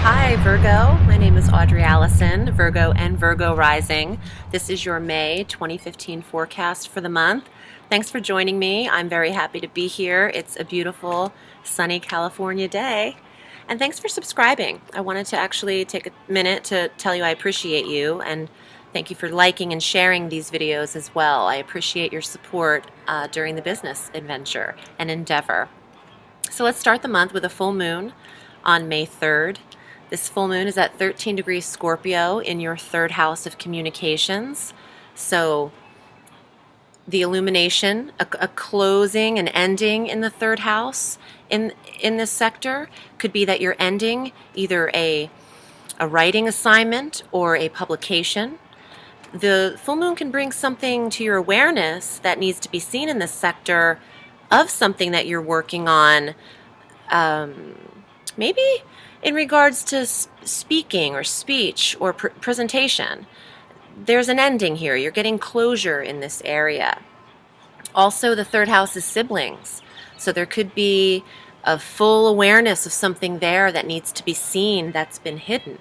Hi Virgo, my name is Audrey Alison, Virgo and Virgo rising. This is your May 2015 forecast for the month. Thanks for joining me. I'm very happy to be here. It's a beautiful sunny California day. And thanks for subscribing. I wanted to actually take a minute to tell you I appreciate you, and thank you for liking and sharing these videos as well. I appreciate your support during the business adventure and endeavor. So let's start the month with a full moon on May 3rd. This full moon is at 13 degrees Scorpio in your third house of communications. So the illumination, a closing and ending in the third house in this sector could be that you're ending either a writing assignment or a publication. The full moon can bring something to your awareness that needs to be seen in this sector of something that you're working on, maybe in regards to speaking or speech or presentation. There's an ending here. You're getting closure in this area. Also, the third house is siblings. So there could be a full awareness of something there that needs to be seen that's been hidden,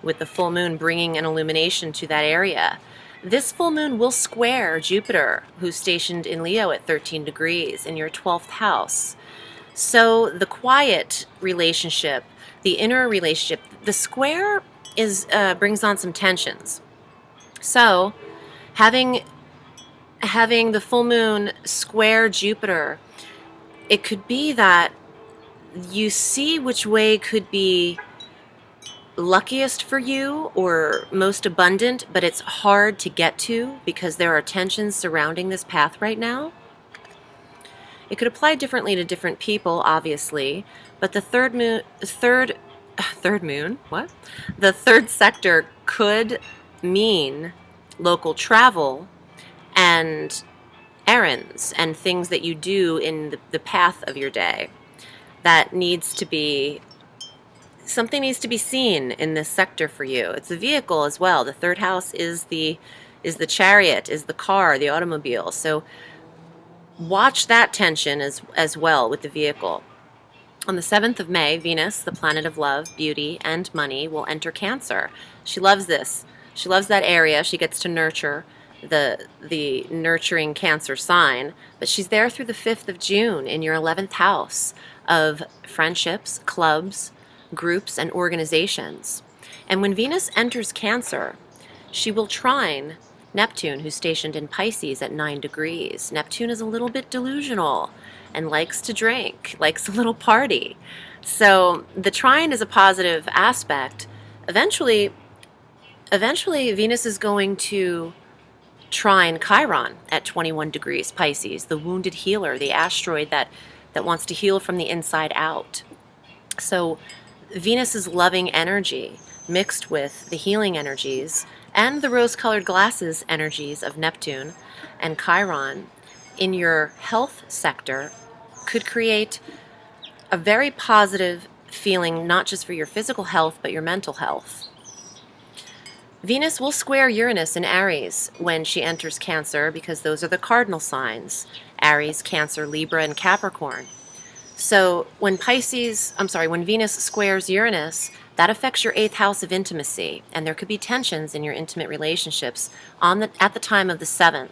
with the full moon bringing an illumination to that area. This full moon will square Jupiter, who's stationed in Leo at 13 degrees in your 12th house. So the quiet relationship, the inner relationship, the square brings on some tensions. So having the full moon square Jupiter, it could be that you see which way could be luckiest for you or most abundant, but it's hard to get to because there are tensions surrounding this path right now. It could apply differently to different people, obviously, but the The third sector could mean local travel and errands and things that you do in the path of your day. Something needs to be seen in this sector for you. It's a vehicle as well. The third house is the chariot, is the car, the automobile. So watch that tension as well with the vehicle. On the 7th of May, Venus, the planet of love, beauty, and money, will enter Cancer. She loves this. She loves that area. She gets to nurture the nurturing Cancer sign, but she's there through the 5th of June in your 11th house of friendships, clubs, groups, and organizations. And when Venus enters Cancer, she will trine Neptune, who's stationed in Pisces at 9 degrees. Neptune is a little bit delusional and likes to drink, likes a little party. So the trine is a positive aspect. Eventually Venus is going to trine Chiron at 21 degrees Pisces, the wounded healer, the asteroid that wants to heal from the inside out. So Venus's loving energy mixed with the healing energies and the rose-colored glasses energies of Neptune and Chiron in your health sector could create a very positive feeling, not just for your physical health, but your mental health. Venus will square Uranus in Aries when she enters Cancer, because those are the cardinal signs: Aries, Cancer, Libra, and Capricorn. So when Venus squares Uranus, that affects your 8th house of intimacy, and there could be tensions in your intimate relationships at the time of the 7th,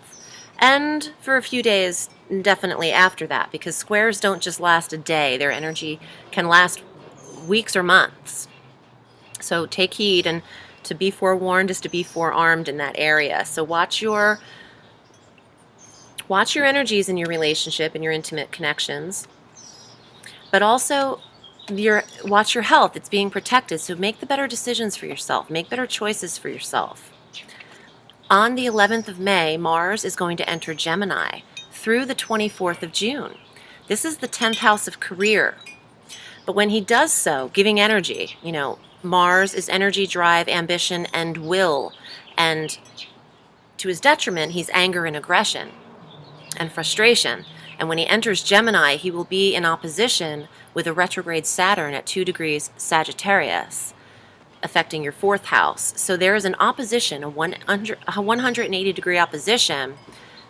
and for a few days definitely after that, because squares don't just last a day. Their energy can last weeks or months. So take heed, and to be forewarned is to be forearmed in that area. So watch your energies in your relationship and your intimate connections. But also watch your health. It's being protected. So make the better decisions for yourself. Make better choices for yourself. On the 11th of May, Mars is going to enter Gemini through the 24th of June. This is the 10th house of career. But when he does so, giving energy, Mars is energy, drive, ambition, and will. And to his detriment, he's anger and aggression and frustration. And when he enters Gemini, he will be in opposition with a retrograde Saturn at 2 degrees Sagittarius, affecting your 4th house. So there is an opposition, a 180-degree opposition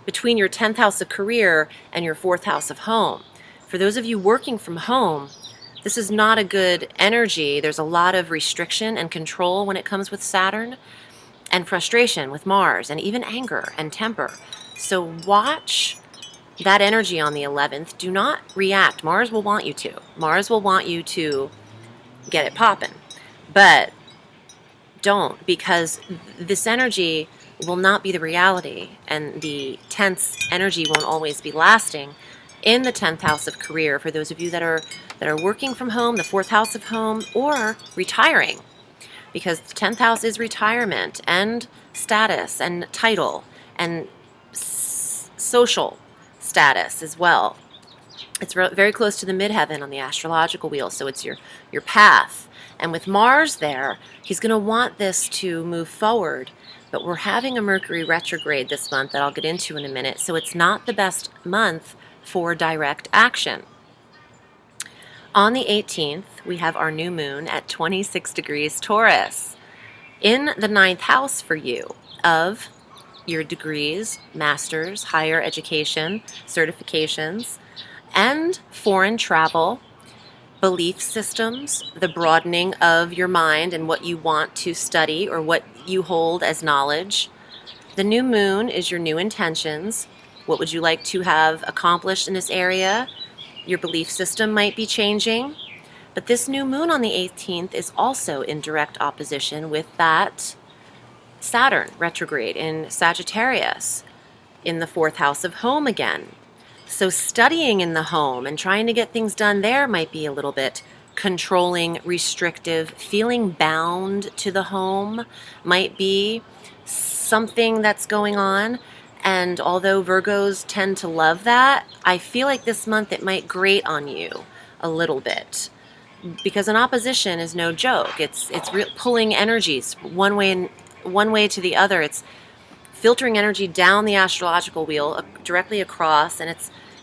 between your 10th house of career and your 4th house of home. For those of you working from home, This is not a good energy. There's a lot of restriction and control when it comes with Saturn, and frustration with Mars, and even anger and temper. So watch that energy on the 11th. Do not react. Mars will want you to. Mars will want you to get it popping. But don't, because this energy will not be the reality, and the tense energy won't always be lasting in the 10th house of career for those of you that are working from home, the 4th house of home, or retiring, because the 10th house is retirement and status and title and social status as well. It's very close to the midheaven on the astrological wheel, so it's your path. And with Mars there, he's going to want this to move forward, but we're having a Mercury retrograde this month that I'll get into in a minute, so it's not the best month for direct action. On the 18th, we have our new moon at 26 degrees Taurus in the 9th house for you of your degrees, masters, higher education, certifications, and foreign travel, belief systems, the broadening of your mind and what you want to study or what you hold as knowledge. The new moon is your new intentions. What would you like to have accomplished in this area? Your belief system might be changing. But this new moon on the 18th is also in direct opposition with that Saturn retrograde in Sagittarius in the 4th house of home again. So studying in the home and trying to get things done there might be a little bit controlling, restrictive. Feeling bound to the home might be something that's going on. And although Virgos tend to love that, I feel like this month it might grate on you a little bit, because an opposition is no joke. It's pulling energies one way to the other. It's filtering energy down the astrological wheel directly across, and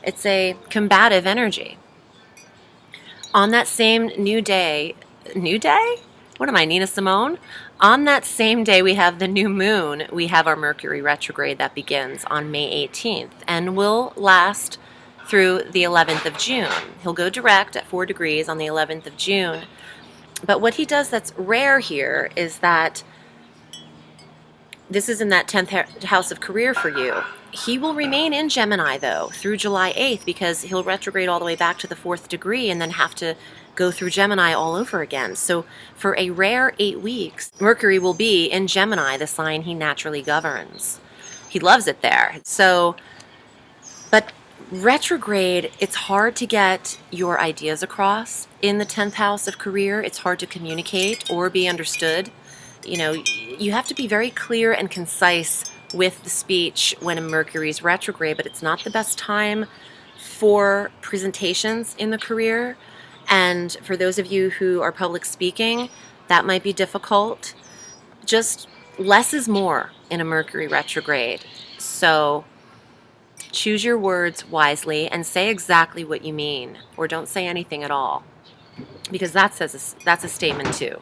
it's a combative energy. On that same new day? What am I, Nina Simone? On that same day we have the new moon, we have our Mercury retrograde that begins on May 18th and will last through the 11th of June. He'll go direct at 4 degrees on the 11th of June. But what he does that's rare here is that this is in that 10th house of career for you. He will remain in Gemini, though, through July 8th, because he'll retrograde all the way back to the 4th degree and then have to go through Gemini all over again. So for a rare 8 weeks, Mercury will be in Gemini, the sign he naturally governs. He loves it there. So, but retrograde, it's hard to get your ideas across in the 10th house of career. It's hard to communicate or be understood. You know, you have to be very clear and concise with the speech when a Mercury's retrograde, but it's not the best time for presentations in the career. And for those of you who are public speaking, that might be difficult. Just less is more in a Mercury retrograde. So choose your words wisely and say exactly what you mean, or don't say anything at all, because that's a statement too.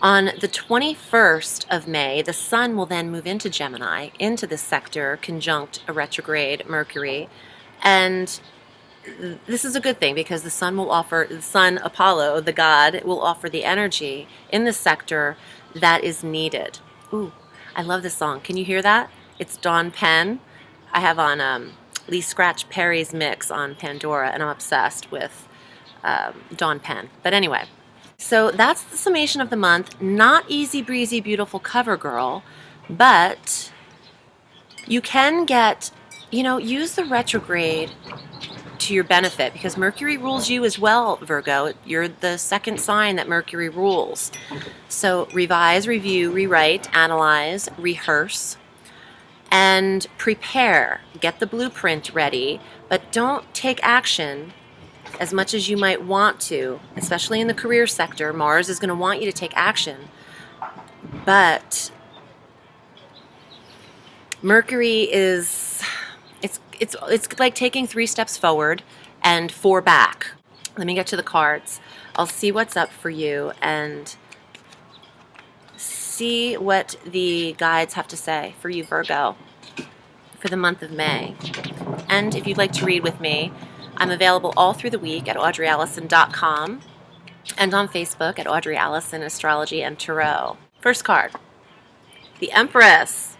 On the 21st of May, the Sun will then move into Gemini, into this sector, conjunct a retrograde Mercury. And this is a good thing, because the Sun, Apollo, the god, will offer the energy in the sector that is needed. Ooh, I love this song. Can you hear that? It's Dawn Penn. I have on Lee Scratch Perry's mix on Pandora, and I'm obsessed with Dawn Penn. But anyway. So that's the summation of the month. Not easy breezy, beautiful cover girl, but you can get, use the retrograde to your benefit, because Mercury rules you as well, Virgo. You're the second sign that Mercury rules. So revise, review, rewrite, analyze, rehearse, and prepare. Get the blueprint ready, but don't take action as much as you might want to, especially in the career sector. Mars is going to want you to take action, but Mercury is, it's like taking 3 steps forward and 4 back. Let me get to the cards. I'll see what's up for you and see what the guides have to say for you, Virgo, for the month of May. And if you'd like to read with me, I'm available all through the week at audreyallison.com. and on Facebook at Audrey, Alison, Astrology and Tarot. First card, the Empress.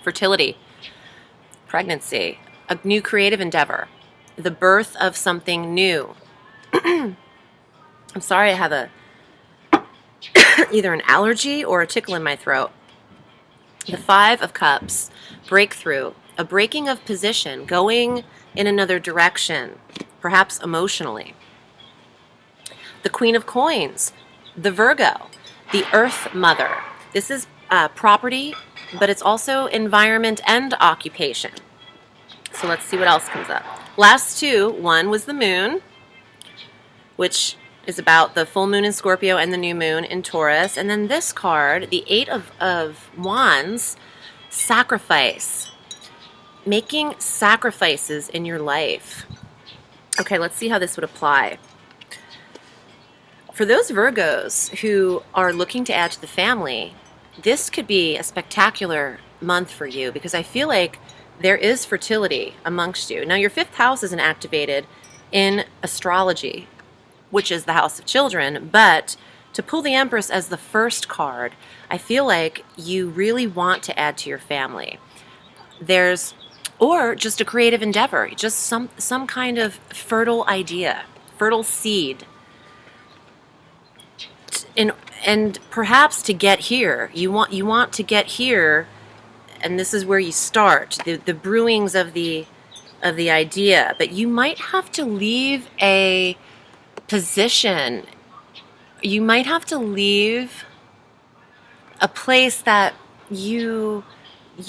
Fertility, pregnancy, a new creative endeavor, the birth of something new. I'm sorry, I have either an allergy or a tickle in my throat. The Five of Cups, breakthrough, a breaking of position, going in another direction, perhaps emotionally. The Queen of Coins, the Virgo, the Earth Mother. This is property, but it's also environment and occupation. So let's see what else comes up. Last two, one was the Moon, which is about the full moon in Scorpio and the new moon in Taurus. And then this card, the Eight of Wands, sacrifice. Making sacrifices in your life. Okay, let's see how this would apply. For those Virgos who are looking to add to the family, this could be a spectacular month for you because I feel like there is fertility amongst you. Now, your fifth house isn't activated in astrology, which is the house of children, but to pull the Empress as the first card, I feel like you really want to add to your family. Or just a creative endeavor, just some kind of fertile idea, fertile seed. And perhaps to get here, you want to get here, and this is where you start, the brewings of the idea, but you might have to leave a position. You might have to leave a place that you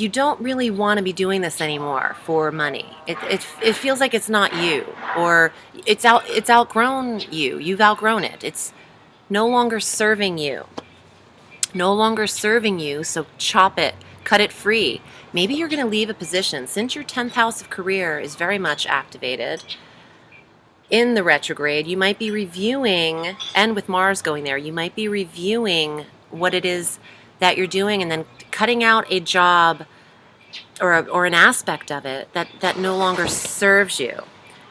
don't really want to be doing this anymore for money. It feels like it's not you, or it's outgrown you. You've outgrown it. It's no longer serving you. No longer serving you, so chop it, cut it free. Maybe you're going to leave a position. Since your 10th house of career is very much activated in the retrograde, you might be reviewing, and with Mars going there, you might be reviewing what it is that you're doing and then cutting out a job or an aspect of it that no longer serves you.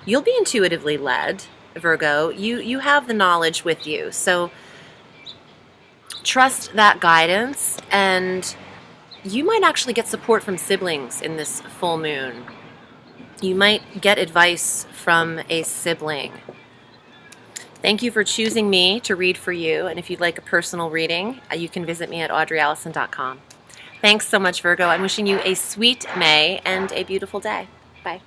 You'll be intuitively led, Virgo. You have the knowledge with you, so trust that guidance, and you might actually get support from siblings in this full moon. You might get advice from a sibling. Thank you for choosing me to read for you, and if you'd like a personal reading, you can visit me at audreyallison.com. Thanks so much, Virgo. I'm wishing you a sweet May and a beautiful day. Bye.